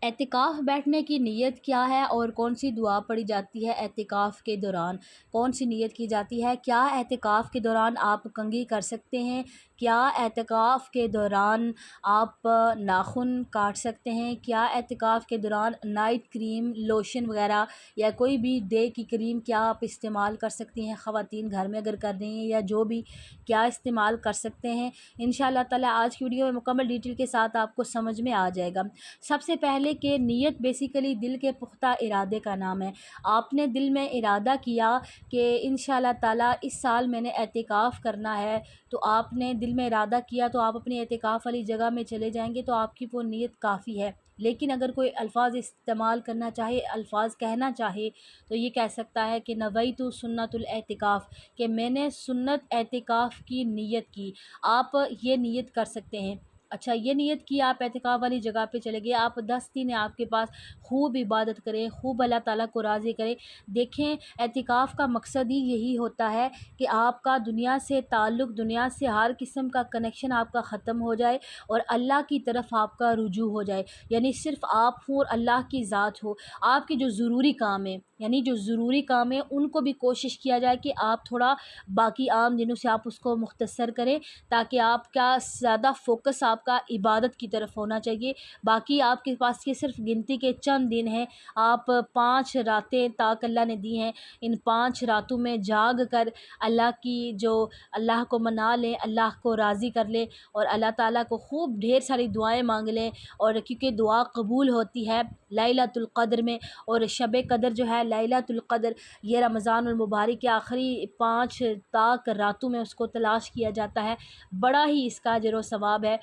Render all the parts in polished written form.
اعتکاف بیٹھنے کی نیت کیا ہے اور کون سی دعا پڑھی جاتی ہے اعتکاف کے دوران؟ کون سی نیت کی جاتی ہے؟ کیا اعتکاف کے دوران آپ کنگھی کر سکتے ہیں؟ کیا اعتکاف کے دوران آپ ناخن کاٹ سکتے ہیں؟ کیا اعتکاف کے دوران نائٹ کریم، لوشن وغیرہ یا کوئی بھی ڈے کی کریم کیا آپ استعمال کر سکتی ہیں؟ خواتین گھر میں اگر کر رہی ہیں یا جو بھی، کیا استعمال کر سکتے ہیں؟ انشاءاللہ تعالی آج کی ویڈیو میں مکمل ڈیٹیل کے ساتھ آپ کو سمجھ میں آ جائے گا۔ سب سے پہلے کہ نیت بیسیکلی دل کے پختہ ارادے کا نام ہے۔ آپ نے دل میں ارادہ کیا کہ انشاءاللہ تعالی اس سال میں نے اعتکاف کرنا ہے، تو آپ نے دل میں ارادہ کیا تو آپ اپنی اعتکاف والی جگہ میں چلے جائیں گے تو آپ کی وہ نیت کافی ہے۔ لیکن اگر کوئی الفاظ استعمال کرنا چاہے، الفاظ کہنا چاہے تو یہ کہہ سکتا ہے کہ نویت سنت الاعتکاف، کہ میں نے سنت اعتکاف کی نیت کی۔ آپ یہ نیت کر سکتے ہیں۔ اچھا، یہ نیت کی، آپ اعتکاف والی جگہ پہ چلے گئے، آپ 10 دن آپ کے پاس، خوب عبادت کریں، خوب اللہ تعالیٰ کو راضی کریں۔ دیکھیں، اعتکاف کا مقصد ہی یہی ہوتا ہے کہ آپ کا دنیا سے تعلق، دنیا سے ہر قسم کا کنیکشن آپ کا ختم ہو جائے اور اللہ کی طرف آپ کا رجوع ہو جائے، یعنی صرف آپ ہوں اور اللہ کی ذات ہو۔ آپ کے جو ضروری کام ہیں، یعنی جو ضروری کام ہیں ان کو بھی کوشش کیا جائے کہ آپ تھوڑا باقی عام دنوں سے آپ اس کو مختصر کریں، تاکہ آپ کا زیادہ فوکس آپ کا عبادت کی طرف ہونا چاہیے۔ باقی آپ کے پاس یہ صرف گنتی کے چند دن ہیں، آپ 5 راتیں تاک اللہ نے دی ہیں، ان 5 راتوں میں جاگ کر اللہ کو منا لیں، اللہ کو راضی کر لیں اور اللہ تعالیٰ کو خوب ڈھیر ساری دعائیں مانگ لیں۔ اور کیونکہ دعا قبول ہوتی ہے لیلۃ القدر میں، اور شب قدر جو ہے لیلۃ القدر، یہ رمضان المبارک کے آخری 5 تاک راتوں میں اس کو تلاش کیا جاتا ہے، بڑا ہی اس کا اجر و ثواب ہے۔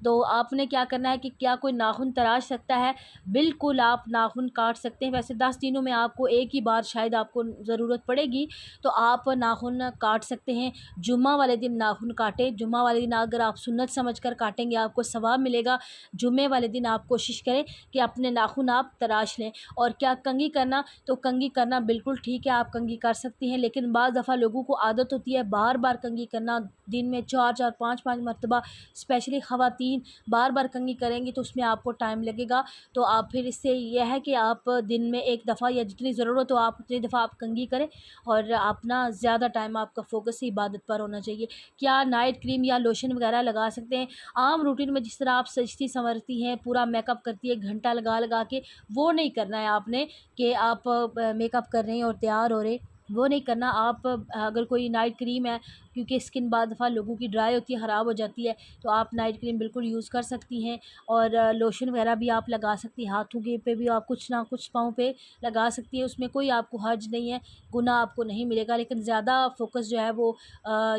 تو آپ نے کیا کرنا ہے کہ کیا کوئی ناخن تراش سکتا ہے؟ بالکل آپ ناخن کاٹ سکتے ہیں۔ ویسے 10 دنوں میں آپ کو ایک ہی بار شاید آپ کو ضرورت پڑے گی تو آپ ناخن کاٹ سکتے ہیں۔ جمعہ والے دن ناخن کاٹیں، جمعہ والے دن اگر آپ سنت سمجھ کر کاٹیں گے آپ کو ثواب ملے گا۔ جمعے والے دن آپ کوشش کریں کہ اپنے ناخن آپ تراش لیں۔ اور کیا کنگھی کرنا؟ تو کنگھی کرنا بالکل ٹھیک ہے، آپ کنگھی کر سکتی ہیں، لیکن بعض دفعہ لوگوں کو عادت ہوتی ہے بار بار کنگھی کرنا، دن میں 4 5 مرتبہ، اسپیشلی خواتین بار بار کنگھی کریں گی تو اس میں آپ کو ٹائم لگے گا۔ تو آپ پھر اس سے یہ ہے کہ آپ دن میں ایک دفعہ یا جتنی ضرورت ہو آپ اتنی دفعہ آپ کنگھی کریں، اور اپنا زیادہ ٹائم آپ کا فوکس ہی عبادت پر ہونا چاہیے۔ کیا نائٹ کریم یا لوشن وغیرہ لگا سکتے ہیں؟ عام روٹین میں جس طرح آپ سجتی سنورتی ہیں، پورا میک اپ کرتی ہے گھنٹہ لگا کے، وہ نہیں کرنا ہے آپ نے کہ آپ میک اپ کر رہے ہیں اور تیار ہو رہے، وہ نہیں کرنا۔ آپ اگر کوئی نائٹ کریم ہے، کیونکہ اسکن بعض دفعہ لوگوں کی ڈرائی ہوتی ہے، خراب ہو جاتی ہے، تو آپ نائٹ کریم بالکل یوز کر سکتی ہیں، اور لوشن وغیرہ بھی آپ لگا سکتی ہیں، ہاتھوں کے پہ بھی آپ کچھ نہ کچھ پاؤں پہ لگا سکتی ہیں، اس میں کوئی آپ کو حرج نہیں ہے، گناہ آپ کو نہیں ملے گا۔ لیکن زیادہ فوکس جو ہے وہ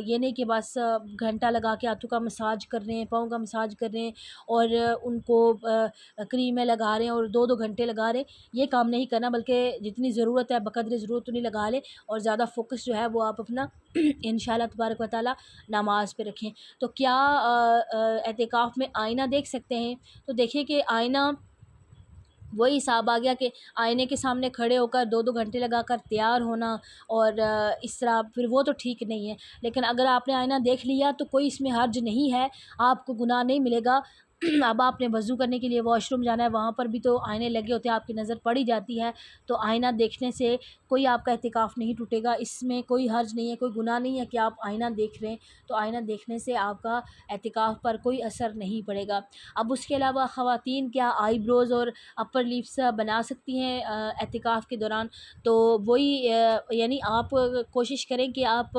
یہ نہیں کہ بس گھنٹہ لگا کے ہاتھوں کا مساج کر رہے ہیں، پاؤں کا مساج کر رہے ہیں اور ان کو کریمیں لگا رہے ہیں اور 2 گھنٹے لگا رہے ہیں، یہ کام نہیں کرنا، بلکہ جتنی ضرورت ہے بقدر ضرورت انہیں لگا لیں، اور زیادہ فوکس جو ہے وہ آپ اپنا انشاءاللہ تبارک و تعالی نماز پہ رکھیں۔ تو کیا اعتکاف میں آئینہ دیکھ سکتے ہیں؟ تو دیکھیں کہ آئینہ، وہی حساب آ گیا کہ آئینے کے سامنے کھڑے ہو کر 2 گھنٹے لگا کر تیار ہونا اور اس طرح، پھر وہ تو ٹھیک نہیں ہے۔ لیکن اگر آپ نے آئینہ دیکھ لیا تو کوئی اس میں حرج نہیں ہے، آپ کو گناہ نہیں ملے گا۔ اب آپ نے وضو کرنے کے لیے واش روم جانا ہے، وہاں پر بھی تو آئینے لگے ہوتے ہیں، آپ کی نظر پڑ ہی جاتی ہے، تو آئینہ دیکھنے سے کوئی آپ کا اعتکاف نہیں ٹوٹے گا، اس میں کوئی حرج نہیں ہے، کوئی گناہ نہیں ہے کہ آپ آئینہ دیکھ رہے ہیں، تو آئینہ دیکھنے سے آپ کا اعتکاف پر کوئی اثر نہیں پڑے گا۔ اب اس کے علاوہ خواتین کیا آئی بروز اور اپر لیپس بنا سکتی ہیں اعتکاف کے دوران؟ تو وہی یعنی آپ کوشش کریں کہ آپ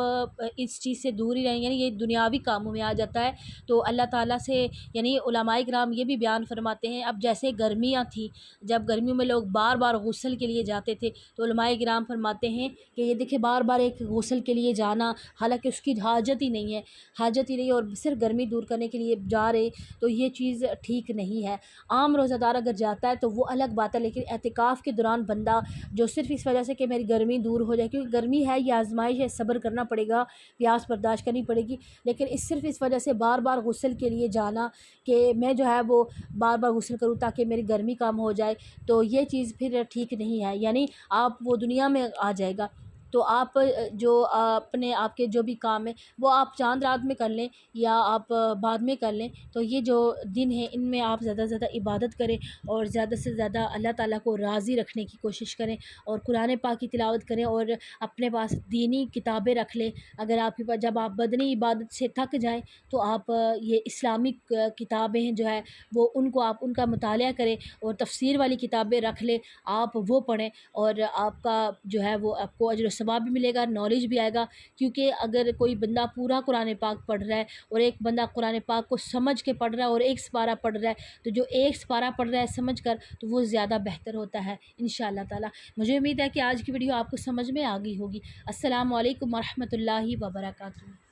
اس چیز سے دور ہی رہیں، یعنی یہ دنیاوی کاموں میں آ جاتا ہے، تو اللہ تعالیٰ سے، یعنی علماء کرام یہ بھی بیان فرماتے ہیں، اب جیسے گرمیاں تھیں، جب گرمیوں میں لوگ بار بار غسل کے لیے جاتے تھے، تو علماء کرام فرماتے ہیں کہ یہ دیکھیں بار بار ایک غسل کے لیے جانا، حالانکہ اس کی حاجت ہی نہیں ہے اور صرف گرمی دور کرنے کے لیے جا رہے، تو یہ چیز ٹھیک نہیں ہے۔ عام روزہ دار اگر جاتا ہے تو وہ الگ بات ہے، لیکن اعتکاف کے دوران بندہ جو صرف اس وجہ سے کہ میری گرمی دور ہو جائے، کیونکہ گرمی ہے، یہ آزمائش ہے، صبر کرنا پڑے گا، پیاس برداشت کرنی پڑے گی، لیکن صرف اس وجہ سے بار بار غسل کے لیے جانا کہ میں جو ہے وہ بار بار غسل کروں تاکہ میری گرمی کم ہو جائے، تو یہ چیز پھر ٹھیک نہیں ہے، یعنی آپ وہ دنیا میں آ جائے گا۔ تو آپ جو اپنے آپ کے جو بھی کام ہے وہ آپ چاند رات میں کر لیں یا آپ بعد میں کر لیں، تو یہ جو دن ہیں ان میں آپ زیادہ سے زیادہ عبادت کریں اور زیادہ سے زیادہ اللہ تعالیٰ کو راضی رکھنے کی کوشش کریں اور قرآن پاک کی تلاوت کریں اور اپنے پاس دینی کتابیں رکھ لیں۔ اگر آپ کے پاس جب آپ بدنی عبادت سے تھک جائیں تو آپ یہ اسلامک کتابیں ہیں جو ہے وہ ان کو آپ ان کا مطالعہ کریں اور تفسیر والی کتابیں رکھ لیں، آپ وہ پڑھیں اور آپ کا جو ہے وہ آپ کو اجر و ثواب بھی ملے گا، نالج بھی آئے گا۔ کیونکہ اگر کوئی بندہ پورا قرآن پاک پڑھ رہا ہے اور ایک بندہ قرآن پاک کو سمجھ کے پڑھ رہا ہے اور ایک سپارہ پڑھ رہا ہے، تو جو ایک سپارہ پڑھ رہا ہے سمجھ کر تو وہ زیادہ بہتر ہوتا ہے انشاءاللہ تعالی۔ مجھے امید ہے کہ آج کی ویڈیو آپ کو سمجھ میں آ گئی ہوگی۔ السلام علیکم ورحمۃ اللہ وبرکاتہ۔